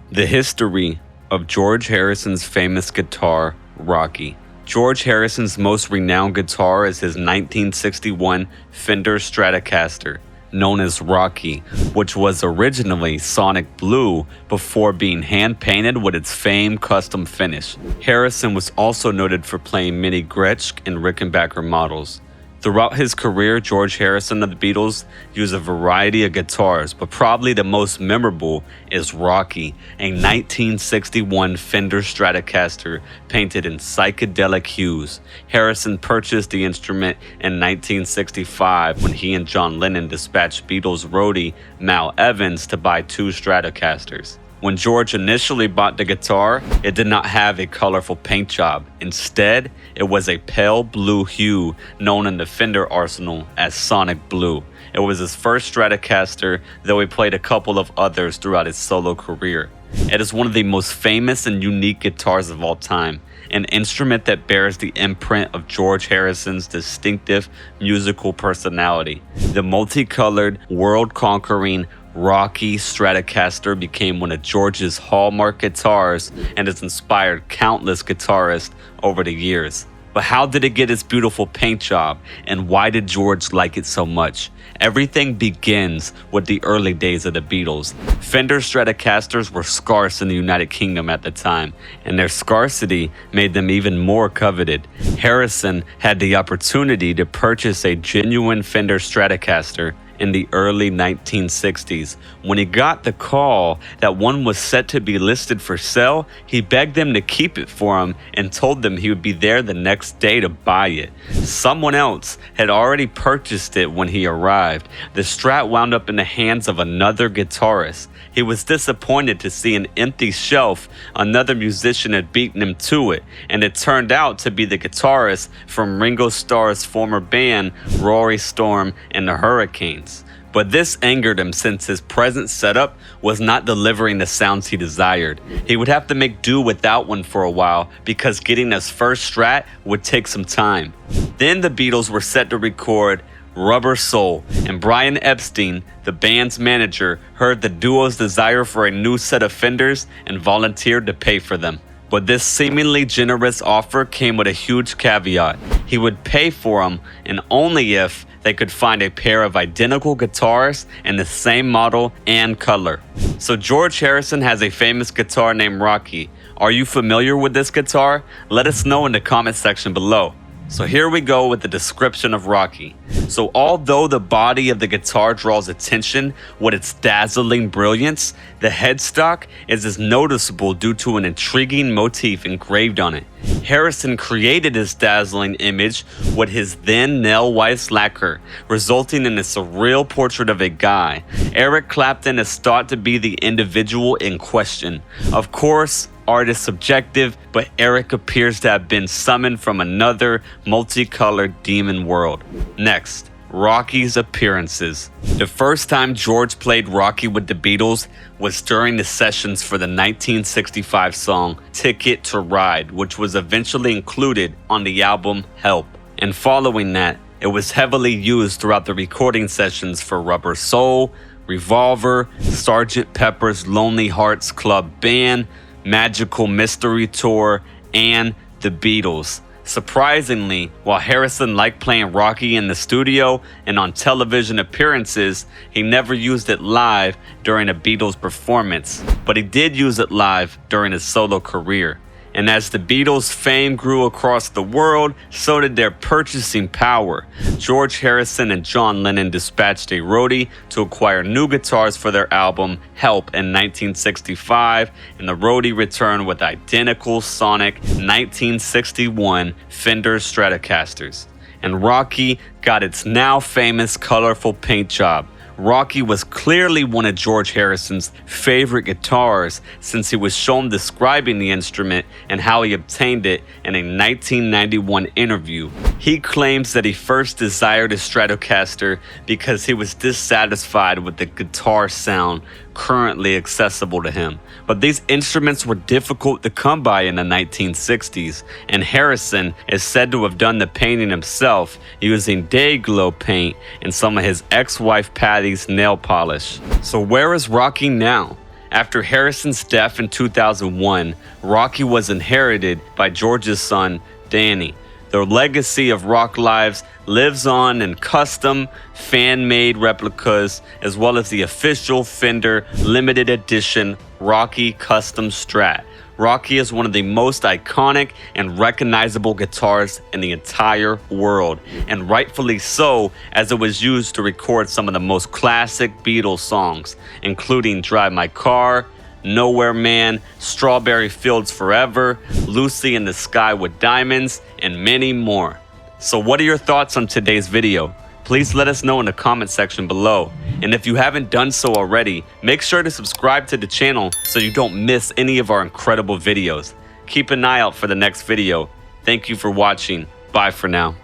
The history of George Harrison's famous guitar, Rocky. George Harrison's most renowned guitar is his 1961 Fender Stratocaster, known as Rocky, which was originally sonic blue before being hand-painted with its famed custom finish. Harrison was also noted for playing many Gretsch and Rickenbacker models. Throughout his career, George Harrison of the Beatles used a variety of guitars, but probably the most memorable is Rocky, a 1961 Fender Stratocaster painted in psychedelic hues. Harrison purchased the instrument in 1965 when he and John Lennon dispatched Beatles roadie Mal Evans to buy two Stratocasters. When George initially bought the guitar, it did not have a colorful paint job. Instead, it was a pale blue hue known in the Fender arsenal as Sonic Blue. It was his first Stratocaster, though he played a couple of others throughout his solo career. It is one of the most famous and unique guitars of all time, an instrument that bears the imprint of George Harrison's distinctive musical personality. The multicolored, world-conquering Rocky Stratocaster became one of George's hallmark guitars and has inspired countless guitarists over the years. But how did it get its beautiful paint job, and why did George like it so much? Everything begins with the early days of the Beatles. Fender Stratocasters were scarce in the United Kingdom at the time, and their scarcity made them even more coveted. Harrison had the opportunity to purchase a genuine Fender Stratocaster in the early 1960s. When he got the call that one was set to be listed for sale, he begged them to keep it for him and told them he would be there the next day to buy it. Someone else had already purchased it when he arrived. The Strat wound up in the hands of another guitarist. He was disappointed to see an empty shelf. Another musician had beaten him to it, and it turned out to be the guitarist from Ringo Starr's former band, Rory Storm and the Hurricanes. But this angered him since his present setup was not delivering the sounds he desired. He would have to make do without one for a while because getting his first Strat would take some time. Then the Beatles were set to record Rubber Soul, and Brian Epstein, the band's manager, heard the duo's desire for a new set of Fenders and volunteered to pay for them. But this seemingly generous offer came with a huge caveat. He would pay for them, and only if they could find a pair of identical guitars in the same model and color. So George Harrison has a famous guitar named Rocky. Are you familiar with this guitar? Let us know in the comment section below. So here we go with the description of Rocky. So although the body of the guitar draws attention with its dazzling brilliance, the headstock is as noticeable due to an intriguing motif engraved on it. Harrison created his dazzling image with his then nail white lacquer, resulting in a surreal portrait of a guy. Eric Clapton is thought to be the individual in question. Of course, art is subjective, but Eric appears to have been summoned from another multicolored demon world. Next, Rocky's appearances. The first time George played Rocky with the Beatles was during the sessions for the 1965 song Ticket to Ride, which was eventually included on the album Help. And following that, it was heavily used throughout the recording sessions for Rubber Soul, Revolver, Sgt. Pepper's Lonely Hearts Club Band, Magical Mystery Tour, and the Beatles. Surprisingly, while Harrison liked playing Rocky in the studio and on television appearances, he never used it live during a Beatles performance, but he did use it live during his solo career. And as the Beatles' fame grew across the world, so did their purchasing power. George Harrison and John Lennon dispatched a roadie to acquire new guitars for their album Help in 1965, and the roadie returned with identical sonic 1961 Fender Stratocasters. And Rocky got its now famous colorful paint job. Rocky was clearly one of George Harrison's favorite guitars since he was shown describing the instrument and how he obtained it in a 1991 interview. He claims that he first desired a Stratocaster because he was dissatisfied with the guitar sound currently accessible to him. But these instruments were difficult to come by in the 1960s, and Harrison is said to have done the painting himself using day glow paint and some of his ex-wife Patty's nail polish. So where is Rocky now? After Harrison's death in 2001, Rocky was inherited by George's son, Danny. The legacy of Rock Lives lives on in custom, fan-made replicas, as well as the official Fender limited edition Rocky Custom Strat. Rocky is one of the most iconic and recognizable guitars in the entire world, and rightfully so, as it was used to record some of the most classic Beatles songs, including Drive My Car, Nowhere Man, Strawberry Fields Forever, Lucy in the Sky with Diamonds, and many more. So what are your thoughts on today's video? Please let us know in the comment section below. And if you haven't done so already, make sure to subscribe to the channel so you don't miss any of our incredible videos. Keep an eye out for the next video. Thank you for watching. Bye for now.